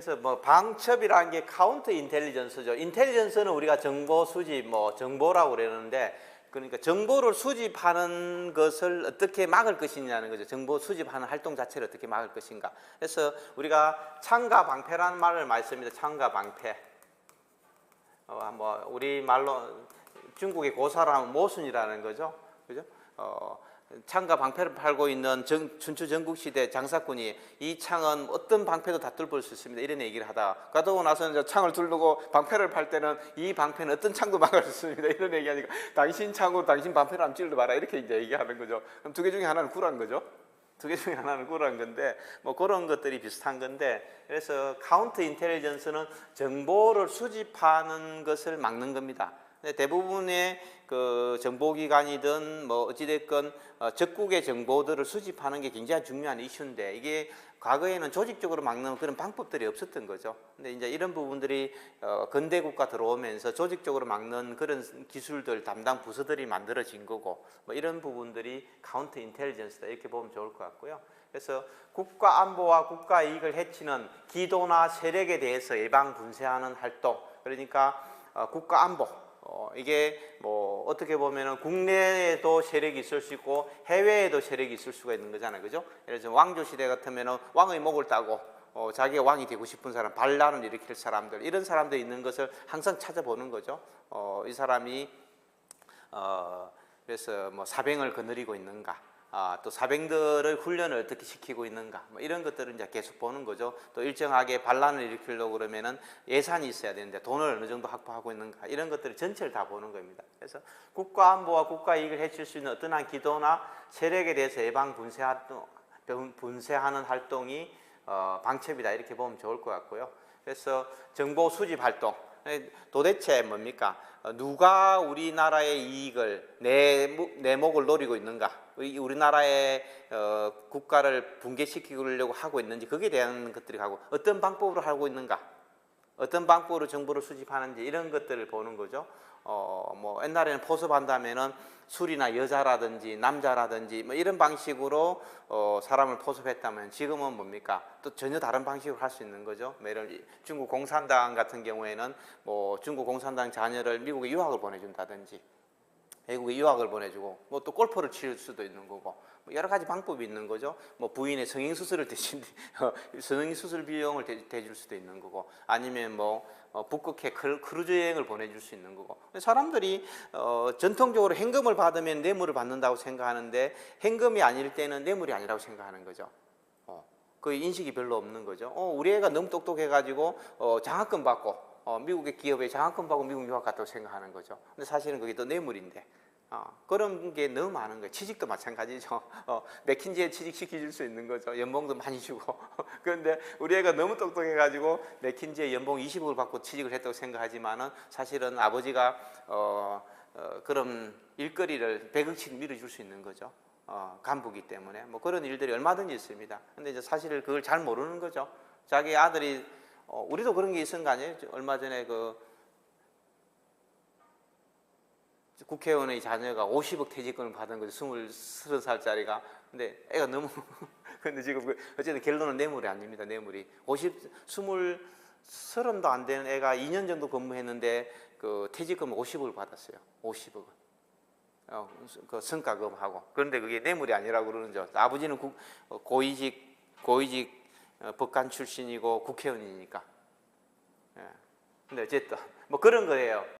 그래서 뭐 방첩이라는 게 카운터 인텔리전스죠. 인텔리전스는 우리가 정보 수집, 뭐 정보라고 그러는데, 그러니까 정보를 수집하는 것을 어떻게 막을 것이냐는 거죠. 정보 수집하는 활동 자체를 어떻게 막을 것인가. 그래서 우리가 창과 방패라는 말을 많이 씁니다. 창과 방패. 뭐 우리 말로 중국의 고사로 하면 모순이라는 거죠. 그죠? 창과 방패를 팔고 있는 춘추 전국시대 장사꾼이 이 창은 어떤 방패도 다 뚫을 수 있습니다. 이런 얘기를 하다 가고 나서는 창을 두르고 방패를 팔 때는 이 방패는 어떤 창도 막을 수 있습니다. 이런 얘기하니까 당신 창으로 당신 방패를 한번 찔러봐라 이렇게 이제 얘기하는 거죠. 그럼 두 개 중에 하나는 구라는 거죠. 두 개 중에 하나는 구라는 건데 뭐 그런 것들이 비슷한 건데, 그래서 카운터 인텔리전스는 정보를 수집하는 것을 막는 겁니다. 대부분의 그 정보기관이든 뭐 어찌됐건 적국의 정보들을 수집하는 게 굉장히 중요한 이슈인데, 이게 과거에는 조직적으로 막는 그런 방법들이 없었던 거죠. 근데 이제 이런 부분들이 근대국가 들어오면서 조직적으로 막는 그런 기술들 담당 부서들이 만들어진 거고, 뭐 이런 부분들이 카운터 인텔리전스다 이렇게 보면 좋을 것 같고요. 그래서 국가 안보와 국가 이익을 해치는 기도나 세력에 대해서 예방 분쇄하는 활동, 그러니까 국가 안보, 이게 뭐 어떻게 보면은 국내에도 세력이 있을 수 있고 해외에도 세력이 있을 수가 있는 거잖아요, 그죠? 예를 들어 왕조 시대 같으면은 왕의 목을 따고 자기가 왕이 되고 싶은 사람, 반란을 일으킬 사람들, 이런 사람들이 있는 것을 항상 찾아보는 거죠. 이 사람이 그래서 뭐 사병을 거느리고 있는가, 또 사병들을 훈련을 어떻게 시키고 있는가, 뭐 이런 것들을 이제 계속 보는 거죠. 또 일정하게 반란을 일으키려고 그러면은 예산이 있어야 되는데 돈을 어느 정도 확보하고 있는가, 이런 것들을 전체를 다 보는 겁니다. 그래서 국가 안보와 국가 이익을 해칠 수 있는 어떠한 기도나 세력에 대해서 예방 분쇄하는 활동이 방첩이다 이렇게 보면 좋을 것 같고요. 그래서 정보 수집 활동, 도대체 뭡니까? 누가 우리나라의 이익을 내 목을 노리고 있는가? 우리나라의 국가를 붕괴시키려고 하고 있는지, 거기에 대한 것들이 가고, 어떤 방법으로 하고 있는가? 어떤 방법으로 정보를 수집하는지, 이런 것들을 보는 거죠. 뭐 옛날에는 포섭한다면은 술이나 여자라든지 남자라든지 뭐 이런 방식으로 사람을 포섭했다면, 지금은 뭡니까? 또 전혀 다른 방식으로 할 수 있는 거죠. 예를 중국 공산당 같은 경우에는 뭐 중국 공산당 자녀를 미국에 유학을 보내준다든지, 외국에 유학을 보내주고, 뭐 또 골프를 칠 수도 있는 거고, 뭐 여러 가지 방법이 있는 거죠. 뭐 부인의 성형 수술을 대신 성형 수술 비용을 대줄 수도 있는 거고, 아니면 뭐 북극해 크루즈 여행을 보내줄 수 있는 거고. 사람들이 전통적으로 현금을 받으면 뇌물을 받는다고 생각하는데, 현금이 아닐 때는 뇌물이 아니라고 생각하는 거죠. 그 인식이 별로 없는 거죠. 우리 애가 너무 똑똑해가지고 장학금 받고, 미국의 기업에 장학금 받고 미국 유학 갔다고 생각하는 거죠. 근데 사실은 그게 또 뇌물인데, 그런 게 너무 많은 거예요. 취직도 마찬가지죠. 맥킨지에 취직시켜줄 수 있는 거죠. 연봉도 많이 주고. 그런데 우리 애가 너무 똑똑해가지고 맥킨지에 연봉 20억을 받고 취직을 했다고 생각하지만은, 사실은 아버지가 그런 일거리를 100억씩 밀어줄 수 있는 거죠. 간부기 때문에. 뭐 그런 일들이 얼마든지 있습니다. 근데 이제 사실 그걸 잘 모르는 거죠. 자기 아들이 우리도 그런 게 있은 거 아니에요? 얼마 전에 그 국회의원의 자녀가 50억 퇴직금을 받은 거죠. 30살짜리가. 근데 애가 너무 근데 지금 어쨌든 결론은 뇌물이 아닙니다. 뇌물이 30도 안 되는 애가 2년 정도 근무했는데 그 퇴직금 50억을 받았어요. 50억을. 그 성과금하고. 그런데 그게 뇌물이 아니라고 그러는 죠. 아버지는 고위직 법관 출신이고 국회의원이니까. 근데 어쨌든 뭐 그런 거예요.